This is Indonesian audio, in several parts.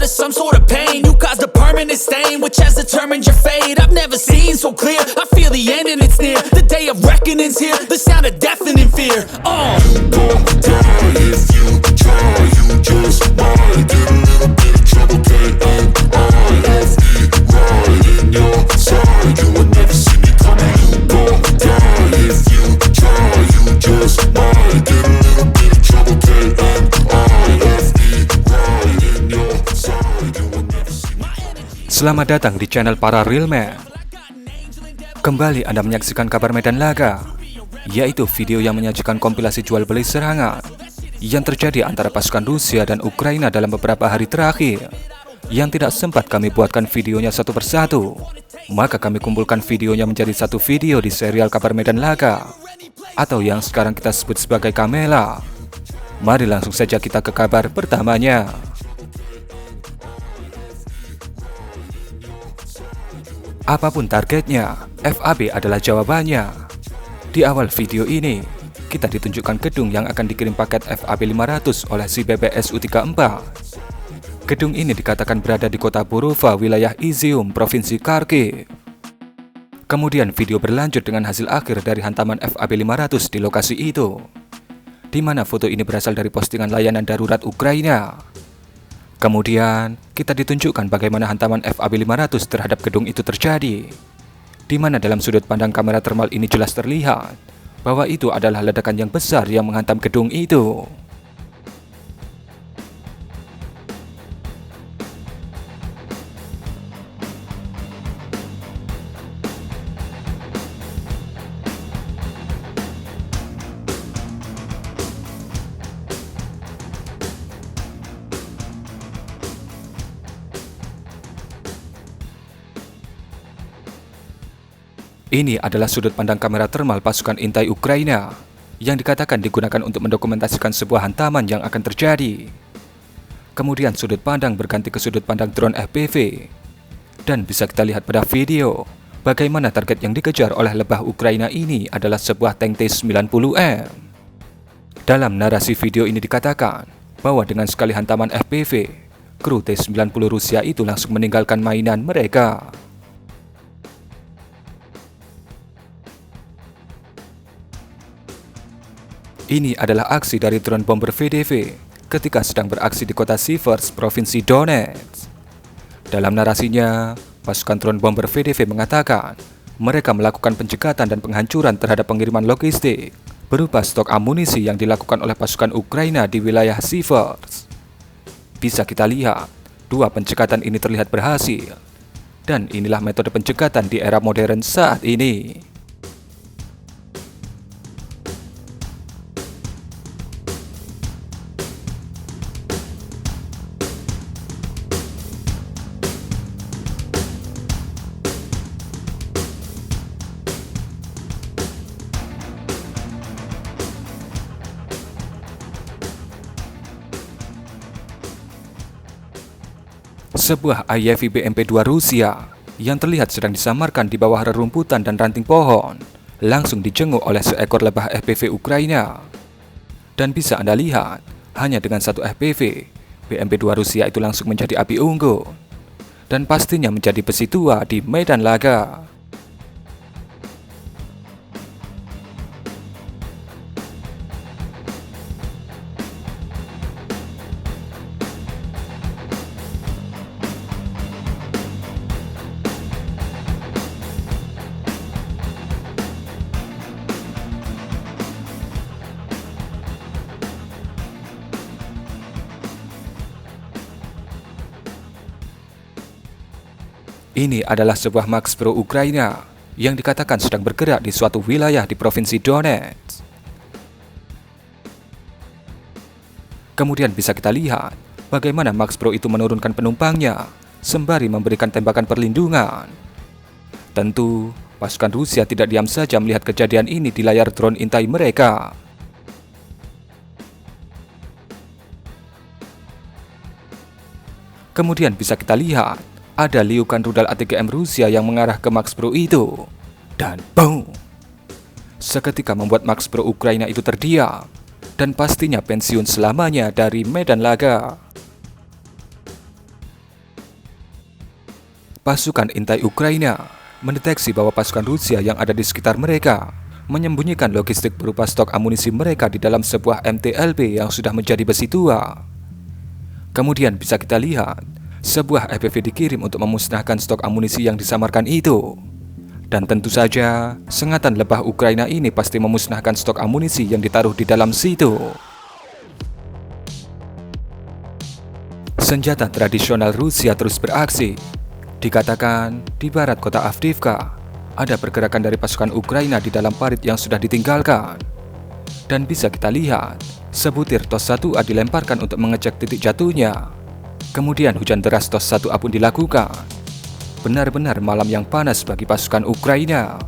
of some sort of pain. You caused a permanent stain, which has determined your fate. I've never seen so clear, I feel the end and it's near. The day of reckoning's here, the sound of deafening fear. You gon' die if you try, you just might get a little bit of trouble, K-N-I-F-E, right in your side. You would never see me coming. You gon' die if you try, you just might get a little bit of trouble, K-N-I-F-E, right in your side. You would never see me coming. Selamat datang di channel para Real Man. Kembali Anda menyaksikan kabar medan laga, yaitu video yang menyajikan kompilasi jual beli serangan yang terjadi antara pasukan Rusia dan Ukraina dalam beberapa hari terakhir, yang tidak sempat kami buatkan videonya satu persatu. Maka kami kumpulkan videonya menjadi satu video di serial kabar medan laga, atau yang sekarang kita sebut sebagai Kamela. Mari langsung saja kita ke kabar pertamanya. Apapun targetnya, FAB adalah jawabannya. Di awal video ini, kita ditunjukkan gedung yang akan dikirim paket FAB 500 oleh si BBS U34. Gedung ini dikatakan berada di kota Burova, wilayah Izium, Provinsi Kharkiv. Kemudian video berlanjut dengan hasil akhir dari hantaman FAB 500 di lokasi itu, di mana foto ini berasal dari postingan layanan darurat Ukraina. Kemudian, kita ditunjukkan bagaimana hantaman FAB 500 terhadap gedung itu terjadi, di mana dalam sudut pandang kamera thermal ini jelas terlihat bahwa itu adalah ledakan yang besar yang menghantam gedung itu. Ini adalah sudut pandang kamera thermal pasukan intai Ukraina yang dikatakan digunakan untuk mendokumentasikan sebuah hantaman yang akan terjadi. Kemudian sudut pandang berganti ke sudut pandang drone FPV, dan bisa kita lihat pada video bagaimana target yang dikejar oleh lebah Ukraina ini adalah sebuah tank T-90M. Dalam narasi video ini dikatakan bahwa dengan sekali hantaman FPV, kru T-90 Rusia itu langsung meninggalkan mainan mereka. Ini adalah aksi dari drone bomber VDV ketika sedang beraksi di kota Siversk, Provinsi Donetsk. Dalam narasinya, pasukan drone bomber VDV mengatakan mereka melakukan pencekatan dan penghancuran terhadap pengiriman logistik berupa stok amunisi yang dilakukan oleh pasukan Ukraina di wilayah Siversk. Bisa kita lihat, dua pencekatan ini terlihat berhasil, dan inilah metode pencekatan di era modern saat ini. Sebuah IFV BMP-2 Rusia yang terlihat sedang disamarkan di bawah rerumputan dan ranting pohon langsung dijenguk oleh seekor lebah FPV Ukraina. Dan bisa Anda lihat, hanya dengan satu FPV, BMP-2 Rusia itu langsung menjadi api unggun, dan pastinya menjadi besi tua di medan laga. Ini adalah sebuah Max Pro Ukraina yang dikatakan sedang bergerak di suatu wilayah di Provinsi Donetsk. Kemudian bisa kita lihat bagaimana Max Pro itu menurunkan penumpangnya sembari memberikan tembakan perlindungan. Tentu, pasukan Rusia tidak diam saja melihat kejadian ini di layar drone intai mereka. Kemudian bisa kita lihat ada liukan rudal ATGM Rusia yang mengarah ke Max Pro itu, dan boom! Seketika membuat Max Pro Ukraina itu terdiam, dan pastinya pensiun selamanya dari medan laga. pasukan intai Ukraina mendeteksi bahwa pasukan Rusia yang ada di sekitar mereka menyembunyikan logistik berupa stok amunisi mereka di dalam sebuah MTLB yang sudah menjadi besi tua. Kemudian bisa kita lihat, sebuah FPV dikirim untuk memusnahkan stok amunisi yang disamarkan itu. Dan tentu saja, sengatan lebah Ukraina ini pasti memusnahkan stok amunisi yang ditaruh di dalam situ. Senjata tradisional Rusia terus beraksi. Dikatakan di barat kota Avdiivka ada pergerakan dari pasukan Ukraina di dalam parit yang sudah ditinggalkan. Dan bisa kita lihat, sebutir TOS 1A dilemparkan untuk mengecek titik jatuhnya. Kemudian hujan deras TOS 1A pun dilakukan. Benar-benar malam yang panas bagi pasukan Ukraina.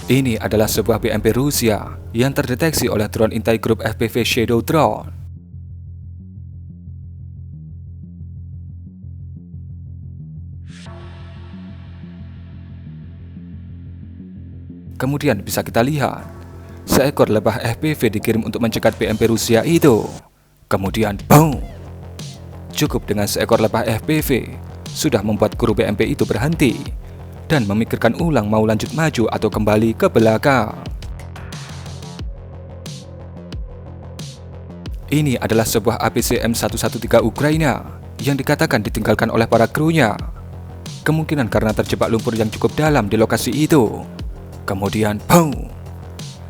Ini adalah sebuah BMP Rusia yang terdeteksi oleh drone intai grup FPV Shadow Drone. Kemudian bisa kita lihat, seekor lebah FPV dikirim untuk mencegat BMP Rusia itu. Kemudian, boom! Cukup dengan seekor lebah FPV sudah membuat kru BMP itu berhenti dan memikirkan ulang mau lanjut maju atau kembali ke belakang. Ini adalah sebuah APC M113 Ukraina yang dikatakan ditinggalkan oleh para krunya. Kemungkinan karena terjebak lumpur yang cukup dalam di lokasi itu. Kemudian, boom!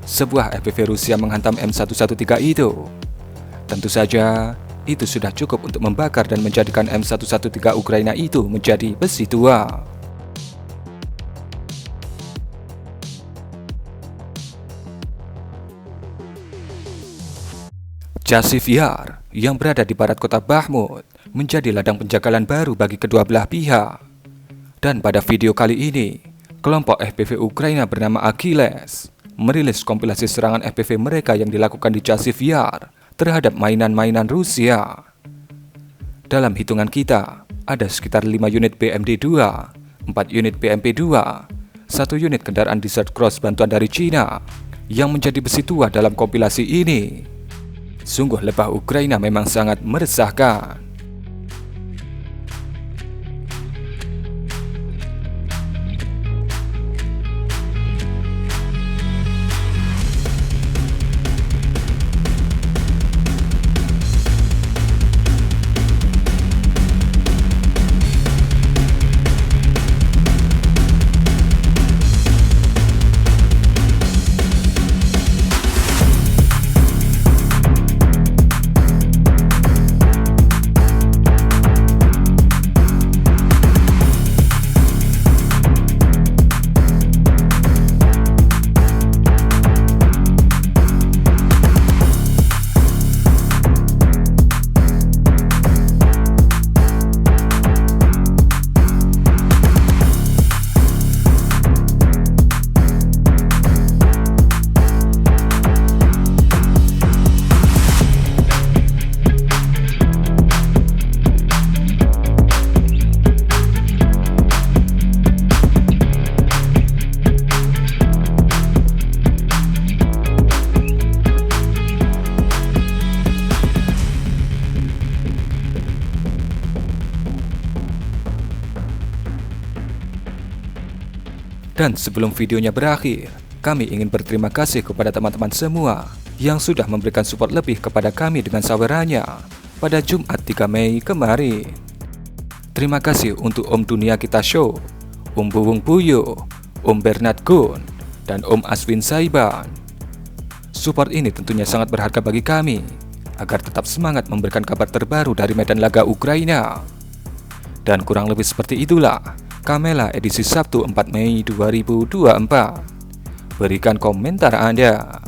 Sebuah FPV Rusia menghantam M113 itu. Tentu saja, itu sudah cukup untuk membakar dan menjadikan M113 Ukraina itu menjadi besi tua. Chasiv Yar yang berada di barat kota Bakhmut menjadi ladang penjagalan baru bagi kedua belah pihak. Dan pada video kali ini, kelompok FPV Ukraina bernama Achilles merilis kompilasi serangan FPV mereka yang dilakukan di Chasiv Yar terhadap mainan-mainan Rusia. Dalam hitungan kita, ada sekitar 5 unit BMD-2, 4 unit BMP-2, 1 unit kendaraan Desert Cross bantuan dari Cina yang menjadi besi tua dalam kompilasi ini. Sungguh lebah Ukraina memang sangat meresahkan. Dan sebelum videonya berakhir, kami ingin berterima kasih kepada teman-teman semua yang sudah memberikan support lebih kepada kami dengan sawerannya pada Jumat 3 Mei kemarin. Terima kasih untuk Om Dunia Kita Show, Om Buwung Puyo, Om Bernard Gun, dan Om Aswin Saiban. Support ini tentunya sangat berharga bagi kami, agar tetap semangat memberikan kabar terbaru dari medan laga Ukraina. Dan kurang lebih seperti itulah Kamela edisi Sabtu 4 Mei 2024. Berikan komentar Anda.